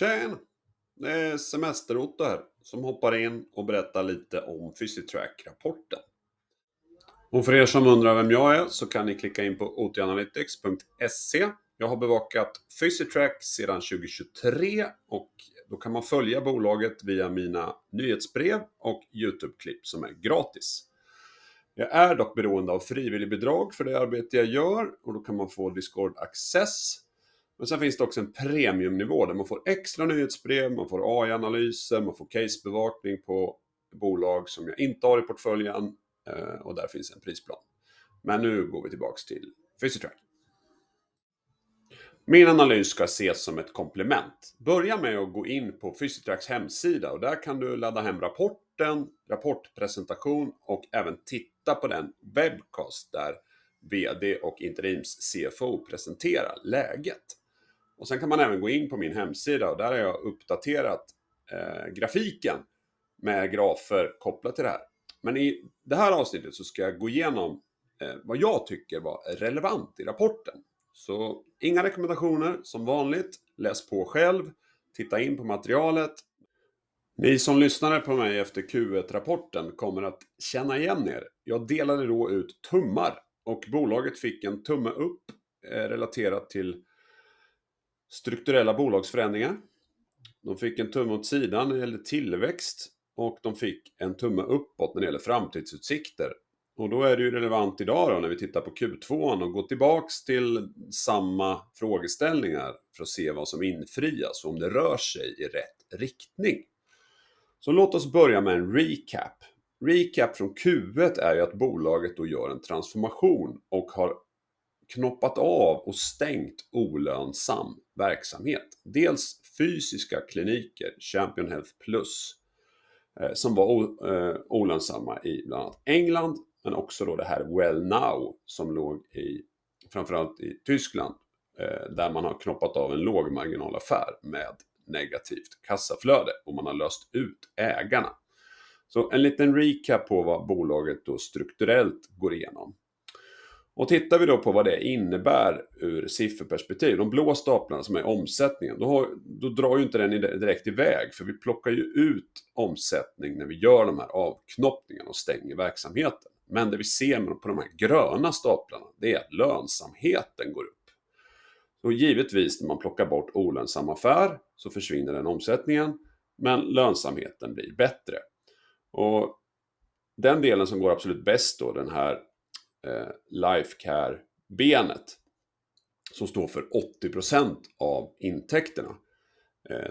Tjena! Det är Semester-Otto här som hoppar in och berättar lite om Physitrack-rapporten. Och för er som undrar vem jag är så kan ni klicka in på otanalytics.se. Jag har bevakat Physitrack sedan 2023 och då kan man följa bolaget via mina nyhetsbrev och YouTube-klipp som är gratis. Jag är dock beroende av frivilligbidrag för det arbete jag gör och då kan man få Discord Access. Men sen finns det också en premiumnivå där man får extra nyhetsbrev, man får AI-analyser, man får casebevakning på bolag som jag inte har i portföljen och där finns en prisplan. Men nu går vi tillbaka till Physitrack. Min analys ska ses som ett komplement. Börja med att gå in på Physitracks hemsida och där kan du ladda hem rapporten, rapportpresentation och även titta på den webcast där vd och interims CFO presenterar läget. Och sen kan man även gå in på min hemsida och där har jag uppdaterat grafiken med grafer kopplat till det här. Men i det här avsnittet så ska jag gå igenom vad jag tycker var relevant i rapporten. Så inga rekommendationer som vanligt, läs på själv, titta in på materialet. Ni som lyssnade på mig efter Q1-rapporten kommer att känna igen er. Jag delade då ut tummar och bolaget fick en tumme upp relaterat till strukturella bolagsförändringar. De fick en tumme åt sidan när det gäller tillväxt och de fick en tumme uppåt när det gäller framtidsutsikter. Och då är det ju relevant idag då när vi tittar på Q2 och går tillbaks till samma frågeställningar för att se vad som infrias och om det rör sig i rätt riktning. Så låt oss börja med en recap. Recap från Q1 är ju att bolaget då gör en transformation och har knoppat av och stängt olönsam verksamhet. Dels fysiska kliniker, Champion Health Plus, som var olönsamma i bland annat England, men också då det här Well Now som låg framförallt i Tyskland, där man har knoppat av en lågmarginalaffär med negativt kassaflöde och man har löst ut ägarna. Så en liten recap på vad bolaget då strukturellt går igenom. Och tittar vi då på vad det innebär ur sifferperspektiv, de blå staplarna som är omsättningen, då drar ju inte den direkt iväg, för vi plockar ju ut omsättning när vi gör de här avknoppningarna och stänger verksamheten. Men det vi ser på de här gröna staplarna, det är att lönsamheten går upp. Och givetvis när man plockar bort olönsam affär så försvinner den omsättningen, men lönsamheten blir bättre. Och den delen som går absolut bäst då, den här Lifecare-benet som står för 80% av intäkterna,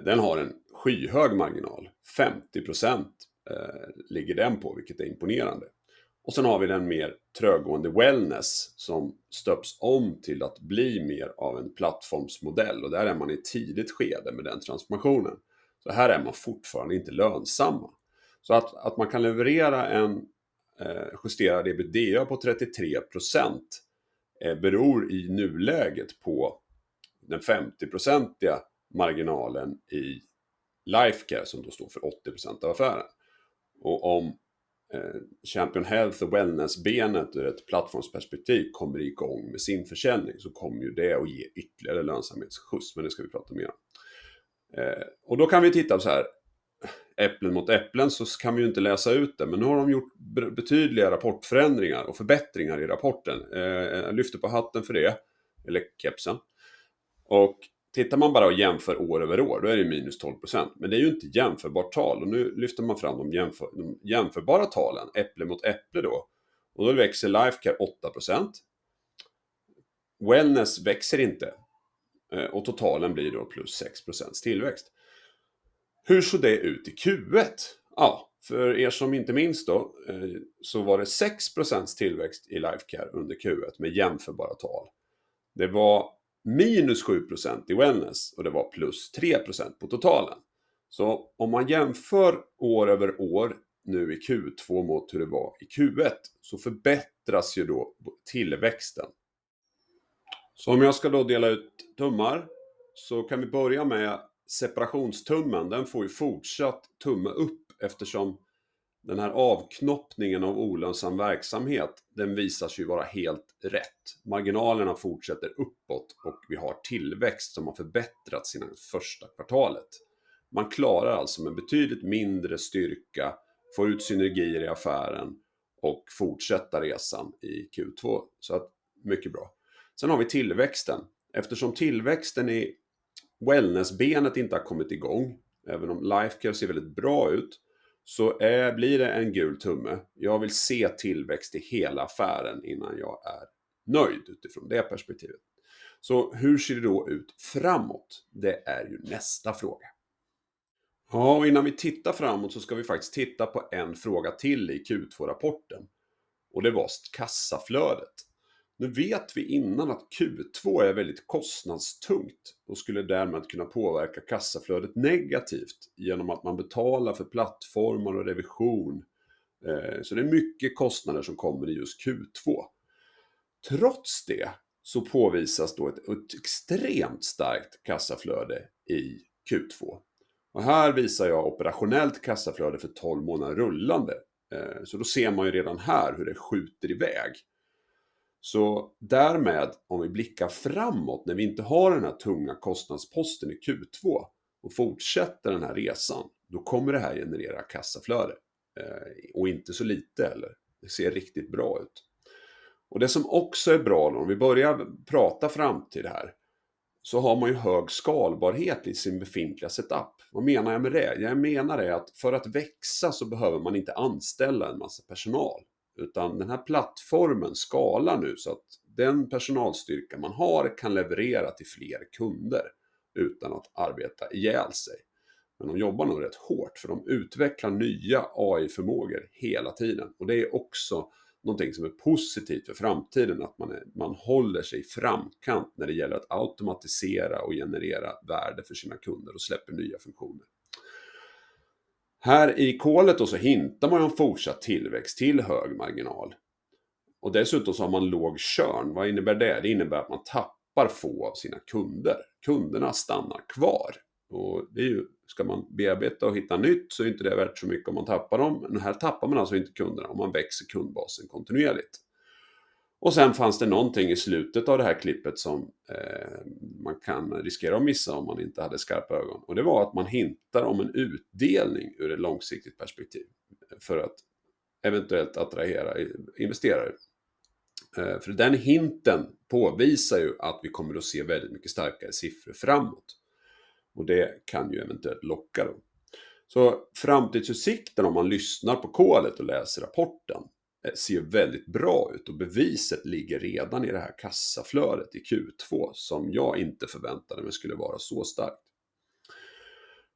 den har en skyhög marginal. 50% ligger den på, vilket är imponerande. Och sen har vi den mer tröggående wellness som stöps om till att bli mer av en plattformsmodell. Och där är man i tidigt skede med den transformationen. Så här är man fortfarande inte lönsamma. Så att man kan leverera en justerad EBITDA på 33% beror i nuläget på den 50-procentiga marginalen i Lifecare som då står för 80% av affären. Och om Champion Health och Wellness-benet ur ett plattformsperspektiv kommer igång med sin försäljning så kommer ju det att ge ytterligare lönsamhetsskjuts, men det ska vi prata mer om. Och då kan vi titta på så här, äpplen mot äpplen, så kan vi ju inte läsa ut det, men nu har de gjort betydliga rapportförändringar och förbättringar i rapporten. Jag lyfter på hatten för det, eller kepsen. Och tittar man bara och jämför år över år, då är det minus 12%. Men det är ju inte jämförbart tal. Och nu lyfter man fram de jämförbara talen, äpple mot äpple då. Och då växer Lifecare 8%. Wellness växer inte. Och totalen blir då plus 6% tillväxt. Hur såg det ut i Q1? Ja, för er som inte minns då, så var det 6% tillväxt i Lifecare under Q1 med jämförbara tal. Det var minus 7% i wellness och det var plus 3% på totalen. Så om man jämför år över år nu i Q2 mot hur det var i Q1 så förbättras ju då tillväxten. Så om jag ska då dela ut tummar så kan vi börja med separationstummen. Den får ju fortsatt tumme upp eftersom Den här avknoppningen av olönsam verksamhet, den visar sig vara helt rätt. Marginalerna fortsätter uppåt och vi har tillväxt som har förbättrats sedan första kvartalet. Man klarar alltså med betydligt mindre styrka, få ut synergier i affären och fortsätta resan i Q2. Så att, mycket bra. Sen har vi tillväxten. Eftersom tillväxten i wellnessbenet inte har kommit igång, även om Lifecare ser väldigt bra ut, så blir det en gul tumme. Jag vill se tillväxt i hela affären innan jag är nöjd utifrån det perspektivet. Så hur ser det då ut framåt? Det är ju nästa fråga. Ja, och innan vi tittar framåt så ska vi faktiskt titta på en fråga till i Q2-rapporten. Och det var kassaflödet. Nu vet vi innan att Q2 är väldigt kostnadstungt och skulle därmed kunna påverka kassaflödet negativt genom att man betalar för plattformar och revision. Så det är mycket kostnader som kommer i just Q2. Trots det så påvisas då ett extremt starkt kassaflöde i Q2. Och här visar jag operationellt kassaflöde för 12 månader rullande. Så då ser man ju redan här hur det skjuter iväg. Så därmed, om vi blickar framåt när vi inte har den här tunga kostnadsposten i Q2 och fortsätter den här resan, då kommer det här generera kassaflöde. Och inte så lite heller. Det ser riktigt bra ut. Och det som också är bra om vi börjar prata framtid här, så har man ju hög skalbarhet i sin befintliga setup. Vad menar jag med det? Jag menar det att för att växa så behöver man inte anställa en massa personal. Utan den här plattformen skalar nu så att den personalstyrka man har kan leverera till fler kunder utan att arbeta ihjäl sig. Men de jobbar nog rätt hårt för de utvecklar nya AI-förmågor hela tiden. Och det är också någonting som är positivt för framtiden, att man håller sig i framkant när det gäller att automatisera och generera värde för sina kunder och släpper nya funktioner. Här i kolet då så hintar man om fortsatt tillväxt till hög marginal. Och dessutom så har man låg churn. Vad innebär det? Det innebär att man tappar få av sina kunder. Kunderna stannar kvar. Och det är ju, ska man bearbeta och hitta nytt så är inte det värt så mycket om man tappar dem. Men här tappar man alltså inte kunderna om man växer kundbasen kontinuerligt. Och sen fanns det någonting i slutet av det här klippet som man kan riskera att missa om man inte hade skarpa ögon. Och det var att man hintar om en utdelning ur ett långsiktigt perspektiv för att eventuellt attrahera investerare. För den hinten påvisar ju att vi kommer att se väldigt mycket starkare siffror framåt. Och det kan ju eventuellt locka då. Så framtidsutsikten, om man lyssnar på kolet och läser rapporten, ser väldigt bra ut och beviset ligger redan i det här kassaflödet i Q2 som jag inte förväntade mig skulle vara så starkt.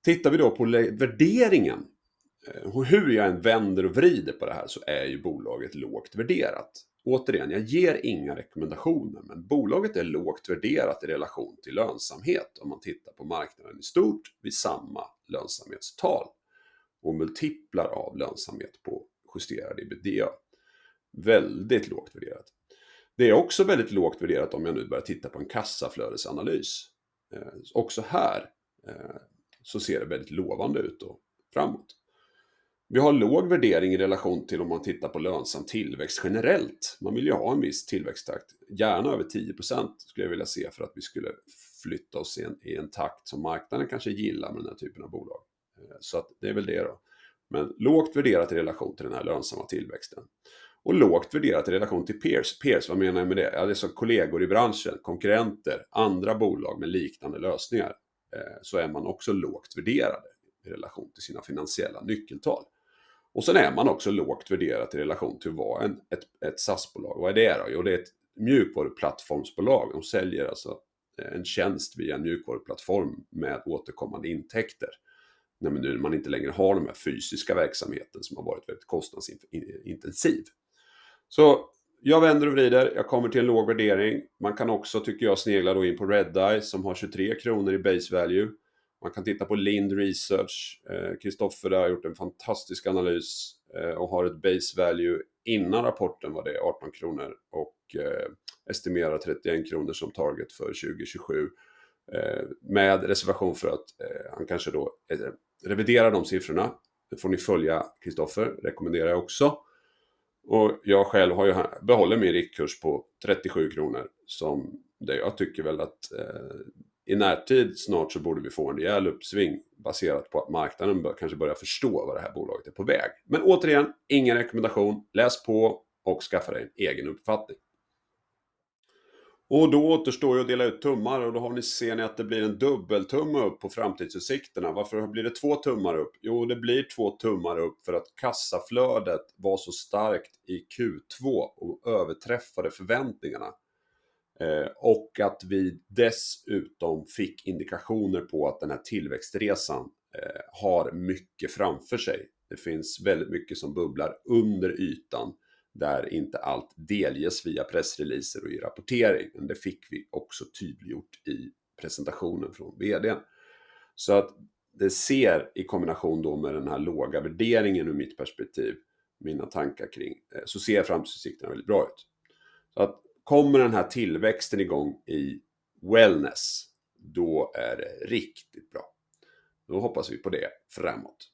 Tittar vi då på värderingen, och hur jag än vänder och vrider på det här så är ju bolaget lågt värderat. Återigen, jag ger inga rekommendationer, men bolaget är lågt värderat i relation till lönsamhet om man tittar på marknaden i stort vid samma lönsamhetstal och multiplar av lönsamhet på justerad EBITDA. Väldigt lågt värderat. Det är också väldigt lågt värderat om jag nu börjar titta på en kassaflödesanalys. Också här så ser det väldigt lovande ut och framåt. Vi har låg värdering i relation till om man tittar på lönsam tillväxt generellt. Man vill ju ha en viss tillväxttakt, gärna över 10% skulle jag vilja se för att vi skulle flytta oss i en takt som marknaden kanske gillar med den här typen av bolag. Så att det är väl det då. Men lågt värderat i relation till den här lönsamma tillväxten. Och lågt värderat i relation till peers. Peers, vad menar jag med det? Ja, det är så kollegor i branschen, konkurrenter, andra bolag med liknande lösningar. Så är man också lågt värderade i relation till sina finansiella nyckeltal. Och sen är man också lågt värderat i relation till vad ett SaaS-bolag. Vad är det då? Jo, det är ett mjukvaruplattformsbolag. De säljer alltså en tjänst via en mjukvaruplattform med återkommande intäkter. När man inte längre har de här fysiska verksamheten som har varit väldigt kostnadsintensiv. Så jag vänder och vrider, jag kommer till en låg värdering. Man kan också, tycker jag, snegla då in på Redeye som har 23 kronor i base value. Man kan titta på Lind Research. Kristoffer där har gjort en fantastisk analys och har ett base value innan rapporten var det 18 kronor och estimerar 31 kronor som target för 2027. Med reservation för att han kanske då reviderar de siffrorna Det får ni följa Kristoffer, rekommenderar jag också. Och jag själv har ju behållit min riktkurs på 37 kronor. Som det jag tycker väl att i närtid snart så borde vi få en rejäl uppsving baserat på att marknaden kanske börjar förstå vad det här bolaget är på väg. Men återigen, ingen rekommendation. Läs på och skaffa dig en egen uppfattning. Och då återstår ju att dela ut tummar och då ser ni att det blir en dubbeltumme upp på framtidsutsikterna. Varför blir det 2 tummar upp? Jo, det blir 2 tummar upp för att kassaflödet var så starkt i Q2 och överträffade förväntningarna. Och att vi dessutom fick indikationer på att den här tillväxtresan har mycket framför sig. Det finns väldigt mycket som bubblar under ytan där inte allt delges via pressreleaser och i rapportering. Men det fick vi också tydliggjort i presentationen från vdn. Så att det ser i kombination då med den här låga värderingen ur mitt perspektiv, mina tankar kring, så ser framtidsutsikterna väldigt bra ut. Så att kommer den här tillväxten igång i wellness, då är det riktigt bra. Då hoppas vi på det framåt.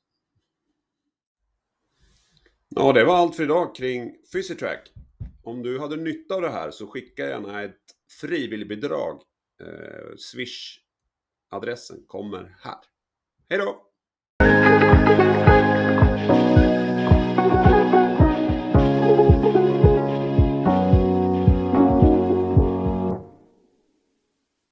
Ja, det var allt för idag kring Physitrack. Om du hade nytta av det här så skicka gärna ett frivilligbidrag. Swish-adressen kommer här. Hej då!